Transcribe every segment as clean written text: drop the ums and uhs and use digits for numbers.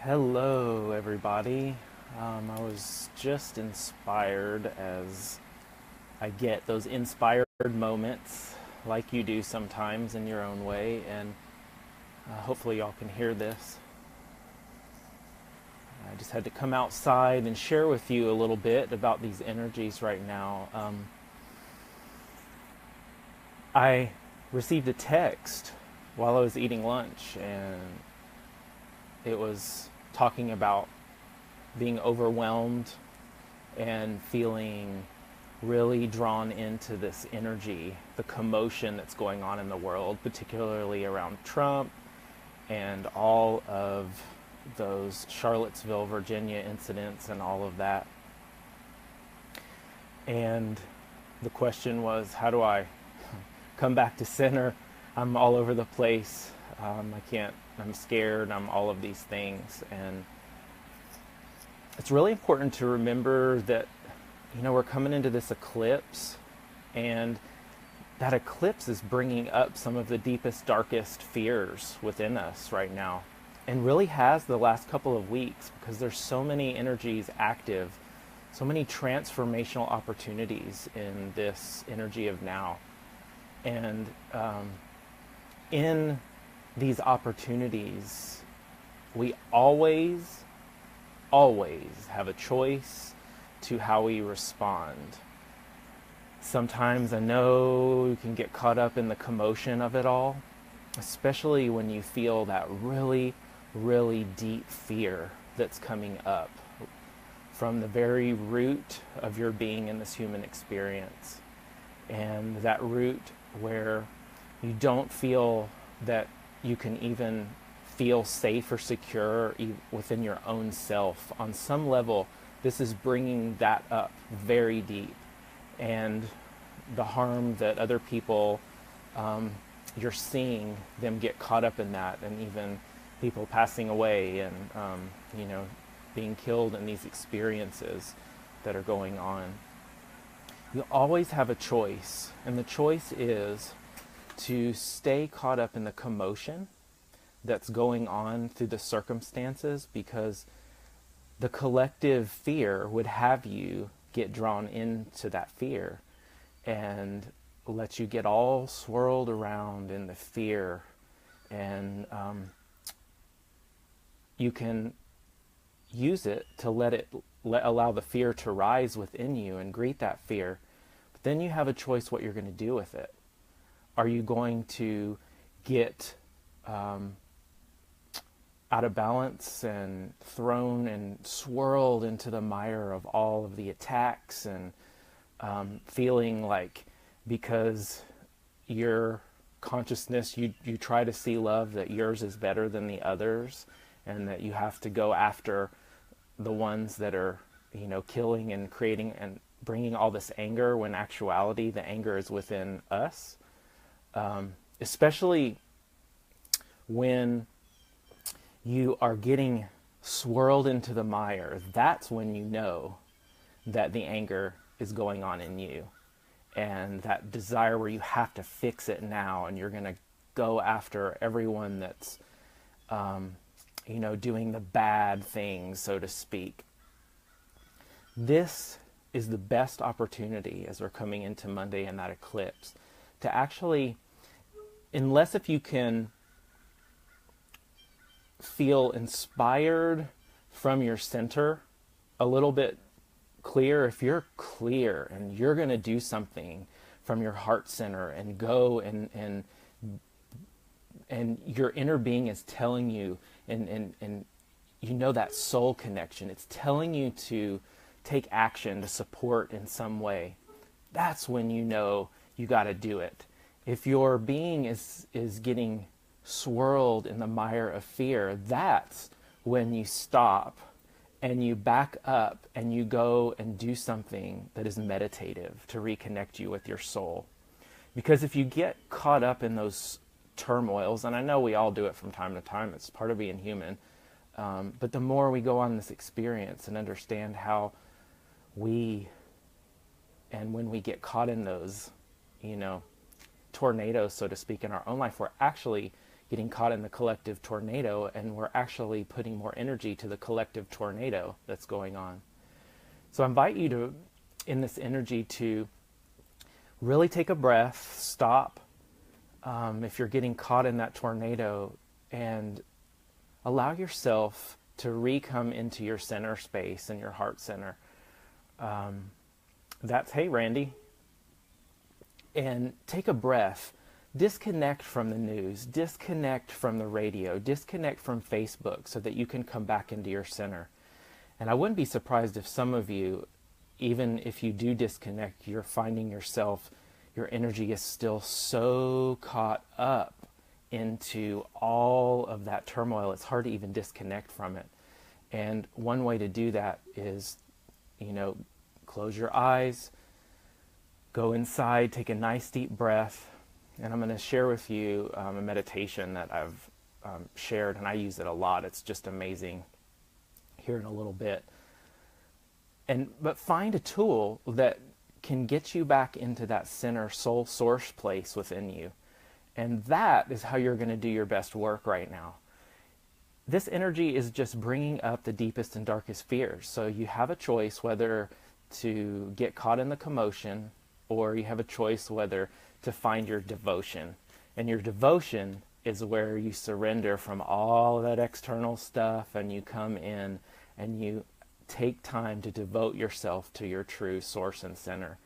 Hello, everybody. I was just inspired as I get those inspired moments like you do sometimes in your own way, and hopefully, y'all can hear this. I just had to come outside and share with you a little bit about these energies right now. I received a text while I was eating lunch, and it was talking about being overwhelmed and feeling really drawn into this energy, the commotion that's going on in the world, particularly around Trump and all of those Charlottesville, Virginia incidents and all of that. And the question was, how do I come back to center? I'm all over the place. I'm scared. I'm all of these things. And it's really important to remember that, we're coming into this eclipse, and that eclipse is bringing up some of the deepest, darkest fears within us right now, and really has the last couple of weeks, because there's so many energies active, so many transformational opportunities in this energy of now. And in these opportunities, we always have a choice to how we respond. Sometimes I know you can get caught up in the commotion of it all, especially when you feel that really, really deep fear that's coming up from the very root of your being in this human experience. And that root where you don't feel that you can even feel safe or secure within your own self. On some level, this is bringing that up very deep. And the harm that other people, you're seeing them get caught up in that, and even people passing away and, being killed in these experiences that are going on. You always have a choice, and the choice is to stay caught up in the commotion that's going on through the circumstances, because the collective fear would have you get drawn into that fear and let you get all swirled around in the fear. And you can use it to allow the fear to rise within you and greet that fear. But then you have a choice what you're going to do with it. Are you going to get out of balance and thrown and swirled into the mire of all of the attacks, and feeling like because your consciousness, you try to see love, that yours is better than the others, and that you have to go after the ones that are, killing and creating and bringing all this anger, when actuality the anger is within us, especially when you are getting swirled into the mire. That's when you know that the anger is going on in you, and that desire where you have to fix it now, and you're going to go after everyone that's doing the bad things, so to speak. This is the best opportunity as we're coming into Monday and that eclipse to actually, unless if you can feel inspired from your center a little bit clear, if you're clear and you're going to do something from your heart center and go and your inner being is telling you, and that soul connection, it's telling you to take action, to support in some way, that's when you got to do it. If your being is getting swirled in the mire of fear, that's when you stop and you back up and you go and do something that is meditative to reconnect you with your soul. Because if you get caught up in those turmoils, and I know we all do it from time to time, it's part of being human, but the more we go on this experience and understand how when we get caught in those, tornadoes, so to speak, in our own life, we're actually getting caught in the collective tornado, and we're actually putting more energy to the collective tornado that's going on. So I invite you to, in this energy, to really take a breath, stop if you're getting caught in that tornado, and allow yourself to re-come into your center space and your heart center. That's, hey, Randy. And take a breath. Disconnect from the news. Disconnect from the radio. Disconnect from Facebook so that you can come back into your center. And I wouldn't be surprised if some of you, even if you do disconnect, you're finding yourself, your energy is still so caught up into all of that turmoil, it's hard to even disconnect from it. And one way to do that is, close your eyes, go inside, take a nice deep breath, and I'm going to share with you a meditation that I've shared, and I use it a lot. It's just amazing here in a little bit. But find a tool that can get you back into that center soul source place within you. And that is how you're going to do your best work right now. This energy is just bringing up the deepest and darkest fears. So you have a choice whether to get caught in the commotion, or you have a choice whether to find your devotion. And your devotion is where you surrender from all of that external stuff, and you come in and you take time to devote yourself to your true source and center.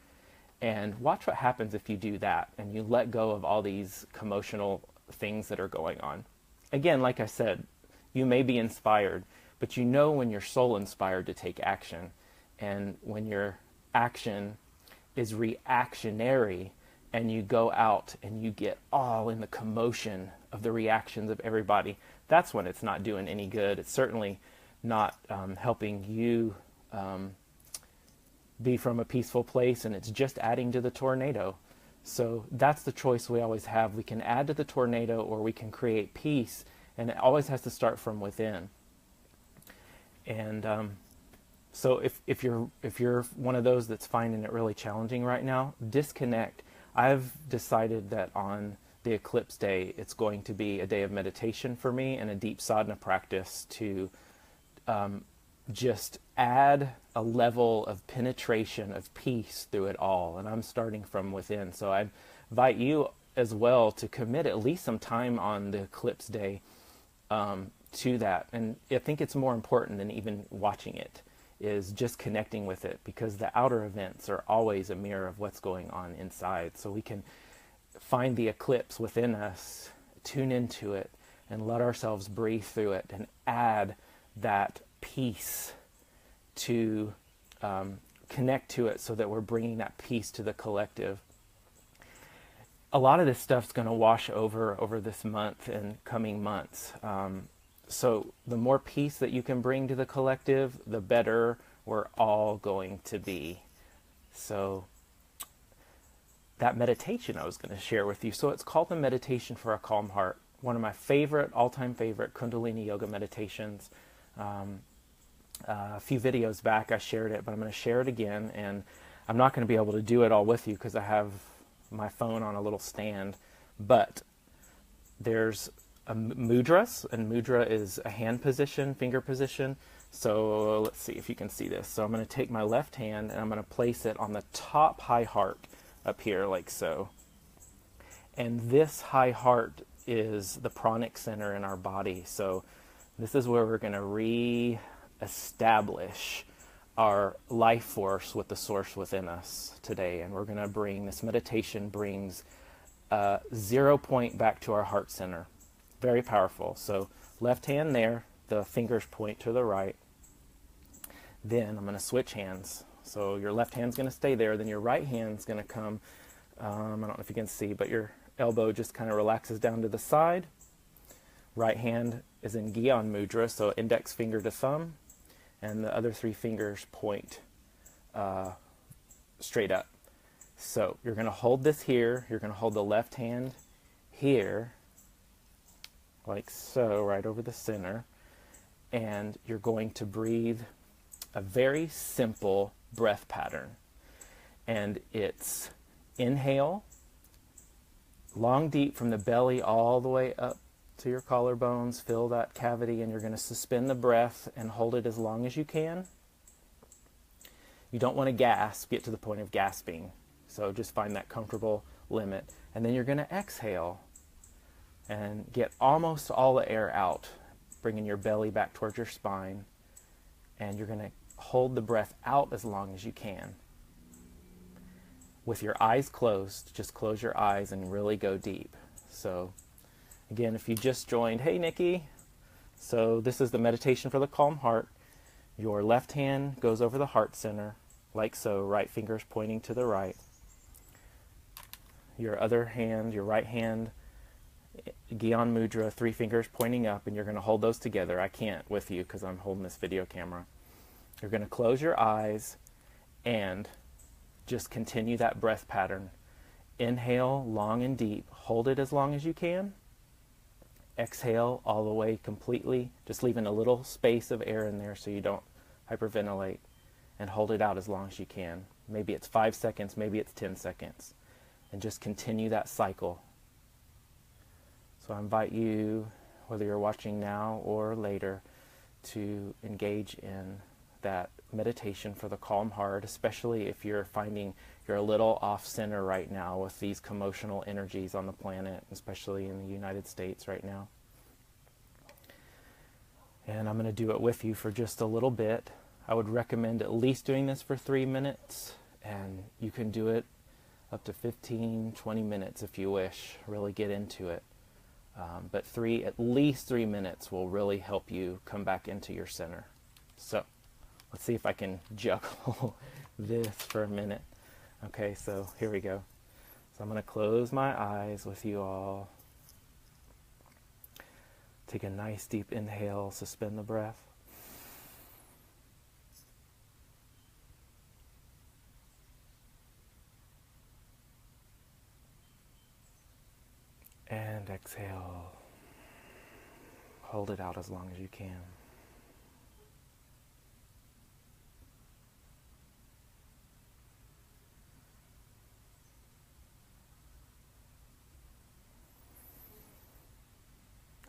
And watch what happens if you do that and you let go of all these commotional things that are going on. Again, like I said, you may be inspired, but you know when you're soul inspired to take action. And when your action is reactionary and you go out and you get all in the commotion of the reactions of everybody, that's when it's not doing any good. It's certainly not helping you be from a peaceful place, and it's just adding to the tornado. So that's the choice we always have. We can add to the tornado, or we can create peace, and it always has to start from within. And so if you're one of those that's finding it really challenging right now, disconnect. I've decided that on the eclipse day, it's going to be a day of meditation for me and a deep sadhana practice to just add a level of penetration of peace through it all. And I'm starting from within. So I invite you as well to commit at least some time on the eclipse day to that. And I think it's more important than even watching it, is just connecting with it, because the outer events are always a mirror of what's going on inside. So we can find the eclipse within us, tune into it, and let ourselves breathe through it and add that peace to connect to it, so that we're bringing that peace to the collective. A lot of this stuff's going to wash over this month and coming months. So the more peace that you can bring to the collective, the better we're all going to be. So that meditation I was going to share with you. So it's called the Meditation for a Calm Heart. One of my all-time favorite Kundalini yoga meditations. A few videos back I shared it, but I'm going to share it again, and I'm not going to be able to do it all with you because I have my phone on a little stand. But there's mudras, and mudra is a hand position, finger position. So let's see if you can see this. So I'm going to take my left hand and I'm going to place it on the top high heart up here, like so. And this high heart is the pranic center in our body. So this is where we're going to re-establish our life force with the source within us today. And we're going to this meditation brings 0 point back to our heart center. Very powerful. So left hand there, the fingers point to the right. Then I'm going to switch hands. So your left hand's going to stay there. Then your right hand's going to come, I don't know if you can see, but your elbow just kind of relaxes down to the side. Right hand is in Gyan Mudra, so index finger to thumb, and the other 3 fingers point straight up. So you're going to hold this here. You're going to hold the left hand here, like so, right over the center. And you're going to breathe a very simple breath pattern. And it's inhale, long deep from the belly all the way up to your collarbones, fill that cavity, and you're going to suspend the breath and hold it as long as you can. You don't want to gasp, get to the point of gasping. So just find that comfortable limit. And then you're going to exhale and get almost all the air out, bringing your belly back towards your spine. And you're going to hold the breath out as long as you can. With your eyes closed, just close your eyes and really go deep. So again, if you just joined, hey Nikki. So this is the meditation for the calm heart. Your left hand goes over the heart center, like so, right finger's pointing to the right. Your other hand, your right hand, Gyan Mudra, 3 fingers pointing up, and you're going to hold those together. I can't with you because I'm holding this video camera. You're going to close your eyes and just continue that breath pattern. Inhale long and deep. Hold it as long as you can. Exhale all the way completely, just leaving a little space of air in there so you don't hyperventilate, and hold it out as long as you can. Maybe it's 5 seconds, maybe it's 10 seconds, and just continue that cycle. So I invite you, whether you're watching now or later, to engage in that meditation for the calm heart, especially if you're finding you're a little off center right now with these commotional energies on the planet, especially in the United States right now. And I'm going to do it with you for just a little bit. I would recommend at least doing this for 3 minutes, and you can do it up to 15, 20 minutes if you wish, really get into it. But at least 3 minutes will really help you come back into your center. So let's see if I can juggle this for a minute. Okay, so here we go. So I'm going to close my eyes with you all. Take a nice deep inhale, suspend the breath. And exhale. Hold it out as long as you can.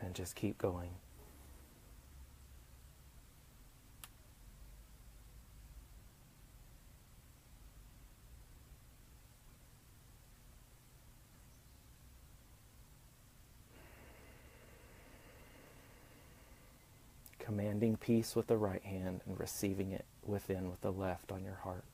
And just keep going. Commanding peace with the right hand and receiving it within with the left on your heart.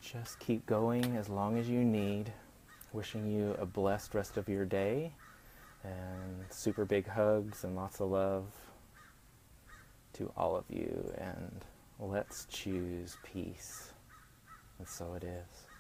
Just keep going as long as you need. Wishing you a blessed rest of your day, and super big hugs and lots of love to all of you, and let's choose peace. And so it is.